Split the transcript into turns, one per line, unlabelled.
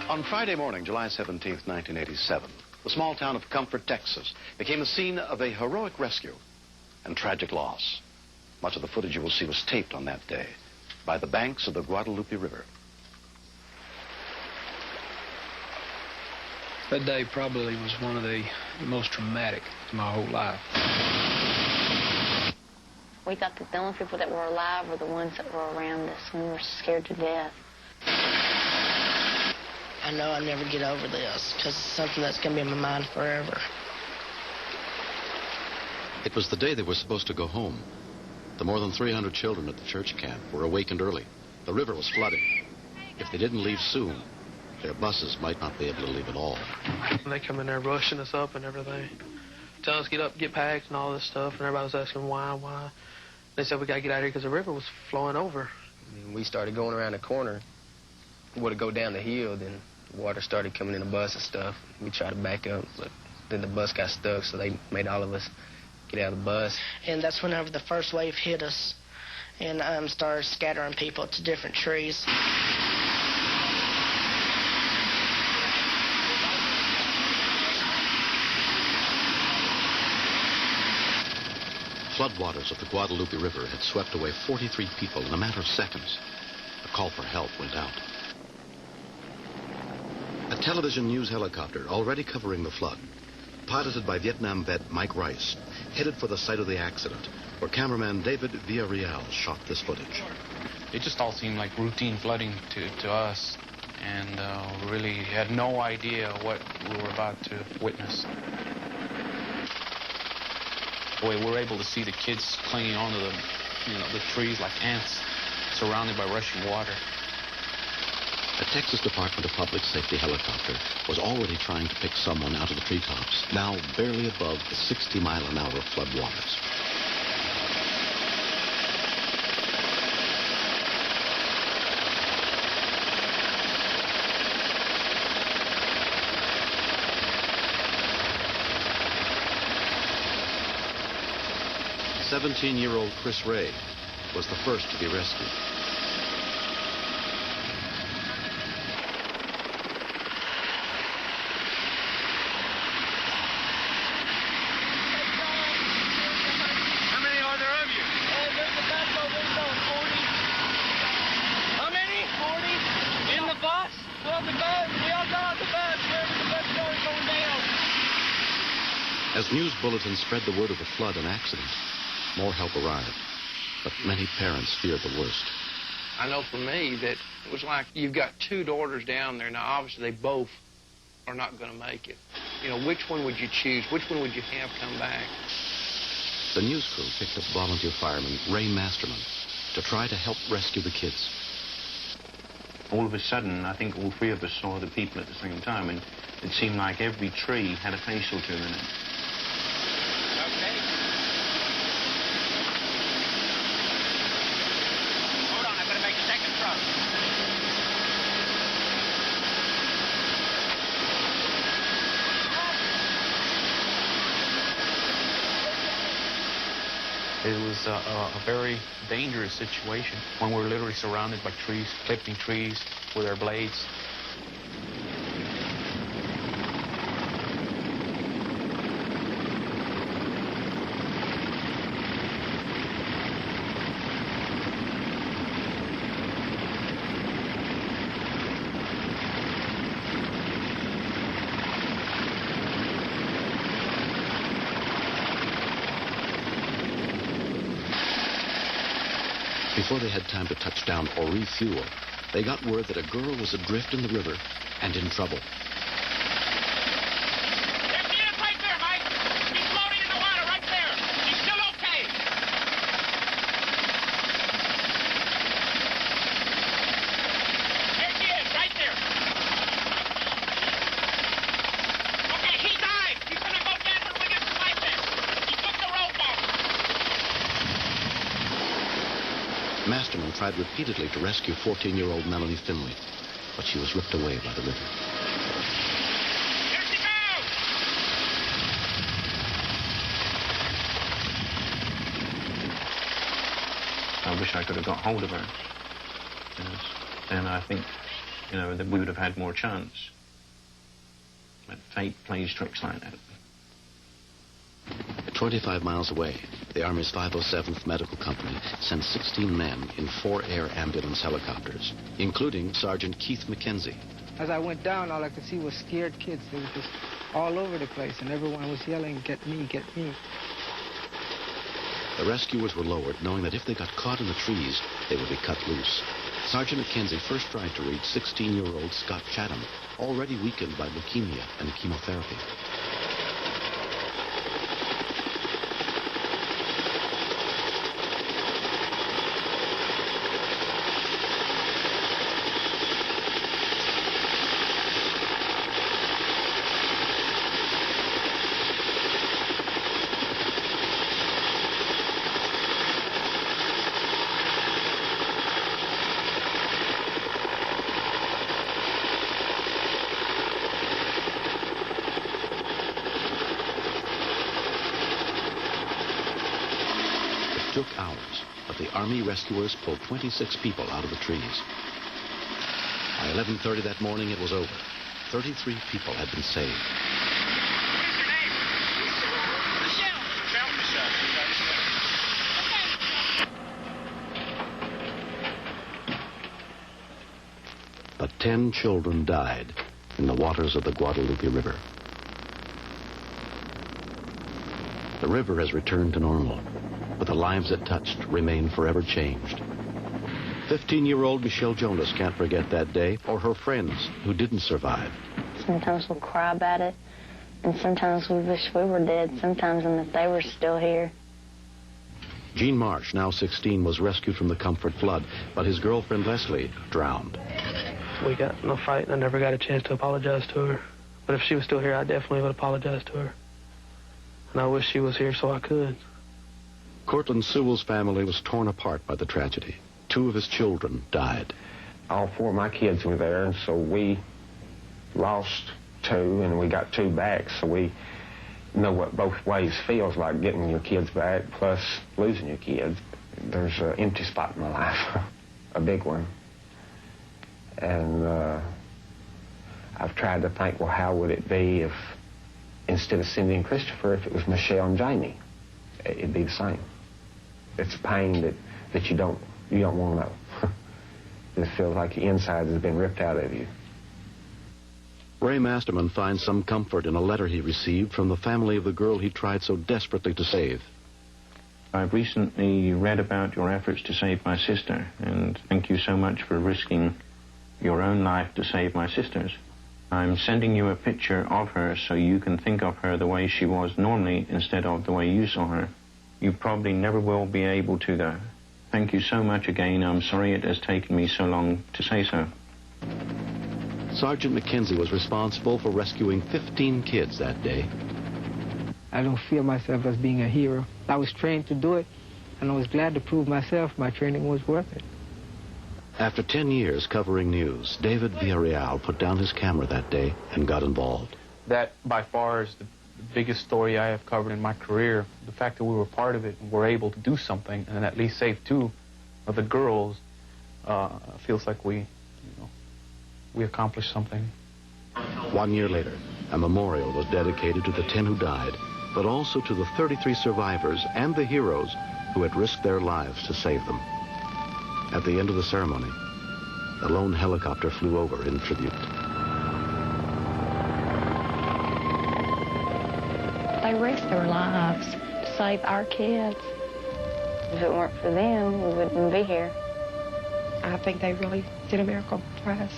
On Friday morning, July 17th, 1987, the small town of Comfort, Texas, became the scene of a heroic rescue and tragic loss. Much of the footage you will see was taped on that day by the banks of the Guadalupe River.
That day probably was one of the most traumatic of my whole life.
We thought that the only people that were alive were the ones that were around us, and we were scared to death.
I know I'll never get over this, because it's something that's going to be in my mind forever.
It was the day they were supposed to go home. The more than 300 children at the church camp were awakened early. The river was flooding. If they didn't leave soon, their buses might not be able to leave at all.
They come in there rushing us up and everything. Telling us get up, get packed and all this stuff, and everybody was asking why. They said we got to get out of here because the river was flowing over.
And we started going around the corner. We would go down the hill, then water started coming in the bus and stuff. We tried to back up, but then the bus got stuck, so they made all of us get out of the bus.
And that's whenever the first wave hit us and started scattering people to different trees.
Floodwaters of the Guadalupe River had swept away 43 people in a matter of seconds. A call for help went out. A television news helicopter, already covering the flood, piloted by Vietnam vet Mike Rice, headed for the site of the accident, where cameraman David Villarreal shot this footage.
It just all seemed like routine flooding to us, and really had no idea what we were about to witness. Boy, we're able to see the kids clinging onto the trees like ants, surrounded by rushing water.
A Texas Department of Public Safety helicopter was already trying to pick someone out of the treetops, now barely above the 60-mile-an-hour floodwaters. "17-year-old Chris Ray was the first to be rescued.
How many are there of you? There's the bus over there, 40. How many? 40. In the bus? Well, the bus. We all got on the bus. Wherever the bus going down.
As news bulletins spread the word of the flood and accident, more help arrived, but many parents feared the worst.
I know for me that it was like you've got two daughters down there. Now, obviously, they both are not going to make it. You know, which one would you choose? Which one would you have come back?
The news crew picked up volunteer fireman Ray Masterman to try to help rescue the kids.
All of a sudden, I think all three of us saw the people at the same time, and it seemed like every tree had a face or two in it.
It was a very dangerous situation when we're literally surrounded by trees, clipping trees with our blades.
Before they had time to touch down or refuel, they got word that a girl was adrift in the river and in trouble.
There she is right there, Mike. She's floating in the water right there. She's still okay. There she is right there. Okay, he died. He's going to go down when we get to life there. He took the rope off.
Masterman tried repeatedly to rescue 14-year-old Melanie Finley, but she was ripped away by the river.
Here she goes!
I wish I could have got hold of her. Yes. And I think you know, that we would have had more chance. But fate plays tricks like that.
25 miles away, the Army's 507th Medical Company sent 16 men in 4 air ambulance helicopters, including Sergeant Keith McKenzie.
As I went down, all I could see was scared kids. They were just all over the place, and everyone was yelling, "Get me, get me."
The rescuers were lowered, knowing that if they got caught in the trees, they would be cut loose. Sergeant McKenzie first tried to reach 16-year-old Scott Chatham, already weakened by leukemia and chemotherapy. It took hours, but the Army rescuers pulled 26 people out of the trees. By 11:30 that morning, it was over. 33 people had been saved.
What's your name? Michelle.
But 10 children died in the waters of the Guadalupe River. The river has returned to normal, but the lives it touched remain forever changed. 15-year-old Michelle Jonas can't forget that day or her friends who didn't survive.
Sometimes we'll cry about it, and sometimes we wish we were dead, sometimes and that they were still here.
Gene Marsh, now 16, was rescued from the Comfort flood, but his girlfriend Leslie drowned.
We got in a fight, and I never got a chance to apologize to her. But if she was still here, I definitely would apologize to her. And I wish she was here so I could.
Cortland Sewell's family was torn apart by the tragedy. 2 of his children died.
All 4 of my kids were there, and so we lost 2, and we got 2 back. So we know what both ways feels like, getting your kids back plus losing your kids. There's an empty spot in my life, a big one. And I've tried to think, well, how would it be if, instead of Cindy and Christopher, if it was Michelle and Jamie? It'd be the same. It's a pain that you don't want to know. It feels like your insides have been ripped out of you.
Ray Masterman finds some comfort in a letter he received from the family of the girl he tried so desperately to save.
I've recently read about your efforts to save my sister, and thank you so much for risking your own life to save my sister's. I'm sending you a picture of her so you can think of her the way she was normally instead of the way you saw her. You probably never will be able to, though. Thank you so much again. I'm sorry it has taken me so long to say so.
Sergeant McKenzie was responsible for rescuing 15 kids that day.
I don't feel myself as being a hero. I was trained to do it, and I was glad to prove myself my training was worth it.
After 10 years covering news, David Villarreal put down his camera that day and got involved.
That, by far, is the biggest story I have covered in my career. The fact that we were part of it and were able to do something and at least save 2 of the girls feels like we accomplished something.
1 year later, a memorial was dedicated to the 10 who died, but also to the 33 survivors and the heroes who had risked their lives to save them. At the end of the ceremony, a lone helicopter flew over in tribute.
They risked their lives to save our kids. If it weren't for them, we wouldn't be here.
I think they really did a miracle for us.